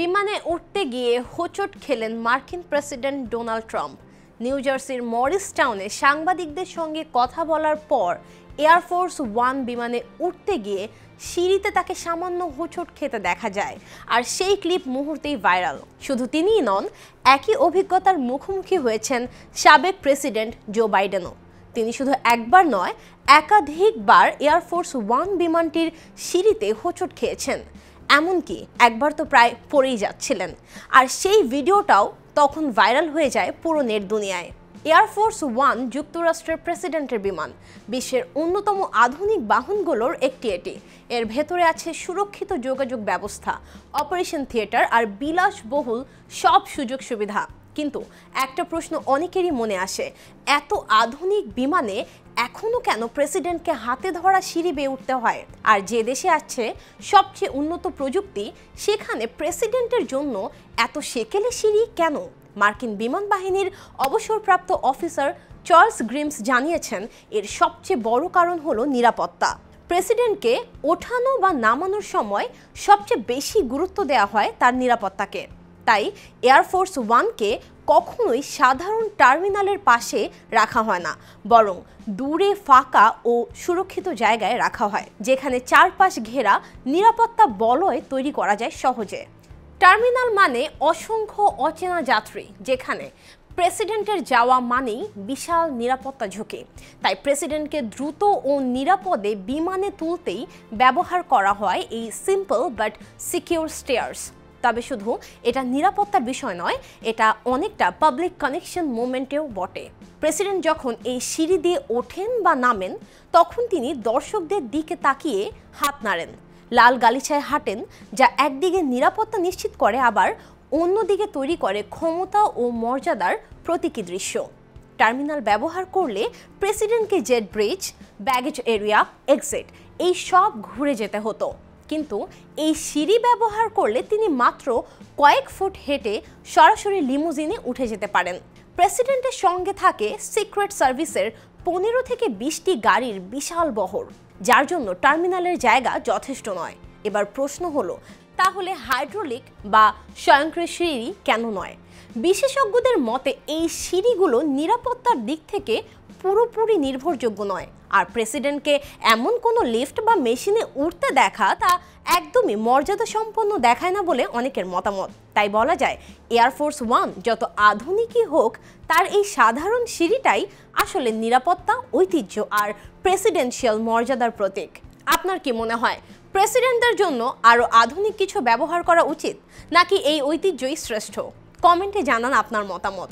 বিমানে উঠতে গিয়ে হোঁচট খেলেন মার্কিন প্রেসিডেন্ট ডোনাল্ড ট্রাম্প। নিউ জার্সির মরিস টাউনে সাংবাদিকদের সঙ্গে কথা বলার পর এয়ারফোর্স ওয়ান বিমানে উঠতে গিয়ে সিঁড়িতে তাকে সামান্য হোঁচট খেতে দেখা যায়, আর সেই ক্লিপ মুহূর্তেই ভাইরাল। শুধু তিনিই নন, একই অভিজ্ঞতার মুখোমুখি হয়েছেন সাবেক প্রেসিডেন্ট জো বাইডেনও। তিনি শুধু একবার নয়, একাধিকবার এয়ারফোর্স ওয়ান বিমানটির সিঁড়িতে হোঁচট খেয়েছেন। এমনকি একবার তো প্রায় পড়েই যাচ্ছিলেন, আর সেই ভিডিওটাও তখন ভাইরাল হয়ে যায় পুরো নেট দুনিয়ায়। এয়ারফোর্স ওয়ান যুক্তরাষ্ট্রের প্রেসিডেন্টের বিমান, বিশ্বের অন্যতম আধুনিক বাহনগুলোর একটি এটি। এর ভেতরে আছে সুরক্ষিত যোগাযোগ ব্যবস্থা, অপারেশন থিয়েটার আর বিলাসবহুল সব সুযোগ সুবিধা। কিন্তু একটা প্রশ্ন অনেকেরই মনে আসে, এত আধুনিক বিমানে এখনো কেন প্রেসিডেন্টকে হাতে ধরা সিঁড়ি বেয়ে উঠতে হয়? আর যে দেশে আছে সবচেয়ে উন্নত প্রযুক্তি, সেখানে প্রেসিডেন্টের জন্য এত সেকেলে সিঁড়ি কেন? মার্কিন বিমান বাহিনীর অবসরপ্রাপ্ত অফিসার চার্লস গ্রিমস জানিয়েছেন, এর সবচেয়ে বড় কারণ হলো নিরাপত্তা। প্রেসিডেন্টকে ওঠানো বা নামানোর সময় সবচেয়ে বেশি গুরুত্ব দেওয়া হয় তার নিরাপত্তাকে। তাই এয়ারফোর্স ওয়ানকে কখনোই সাধারণ টার্মিনালের পাশে রাখা হয় না, বরং দূরে ফাঁকা ও সুরক্ষিত জায়গায় রাখা হয়, যেখানে চারপাশ ঘেরা নিরাপত্তা বলয় তৈরি করা যায় সহজে। টার্মিনাল মানে অসংখ্য অচেনা যাত্রী, যেখানে প্রেসিডেন্টের যাওয়া মানেই বিশাল নিরাপত্তা ঝুঁকি। তাই প্রেসিডেন্টকে দ্রুত ও নিরাপদে বিমানে তুলতেই ব্যবহার করা হয় এই সিম্পল বাট সিকিউর স্টেয়ার্স। তবে শুধু এটা নিরাপত্তার বিষয় নয়, এটা অনেকটা পাবলিক কানেকশন মুভমেন্টেও বটে। প্রেসিডেন্ট যখন এই সিঁড়ি দিয়ে ওঠেন বা নামেন, তখন তিনি দর্শকদের দিকে তাকিয়ে হাত নাড়েন, লাল গালিচায় হাঁটেন, যা একদিকে নিরাপত্তা নিশ্চিত করে, আবার অন্যদিকে তৈরি করে ক্ষমতা ও মর্যাদার প্রতীকী দৃশ্য। টার্মিনাল ব্যবহার করলে প্রেসিডেন্টকে jet bridge, baggage area, exit এই সব ঘুরে যেতে হতো, কিন্তু এই সিঁড়ি ব্যবহার করলে তিনি মাত্র কয়েক ফুট হেঁটে সরাসরি লিমুজিনে উঠে যেতে পারেন। প্রেসিডেন্টের সঙ্গে থাকে সিক্রেট সার্ভিসের 15 থেকে 20টি গাড়ির বিশাল বহর, যার জন্য টার্মিনালের জায়গা যথেষ্ট নয়। এবার প্রশ্ন হলো, তাহলে হাইড্রোলিক বা স্বয়ংক্রিয় সিঁড়ি কেন নয়? বিশেষজ্ঞদের মতে এই সিঁড়িগুলো নিরাপত্তার দিক থেকে পুরোপুরি নির্ভরযোগ্য নয়, আর প্রেসিডেন্টকে এমন কোনো লিফট বা মেশিনে উঠতে দেখা তা একদমই মর্যাদা সম্পন্ন দেখায় না বলে অনেকের মতামত। তাই বলা যায়, এয়ারফোর্স ওয়ান যত আধুনিকই হোক, তার এই সাধারণ সিঁড়িটাই আসলে নিরাপত্তা, ঐতিহ্য আর প্রেসিডেন্সিয়াল মর্যাদার প্রতীক। আপনার কি মনে হয়, প্রেসিডেন্টদের জন্য আরও আধুনিক কিছু ব্যবহার করা উচিত, নাকি এই ঐতিহ্যই শ্রেষ্ঠ? কমেন্টে জানান আপনার মতামত।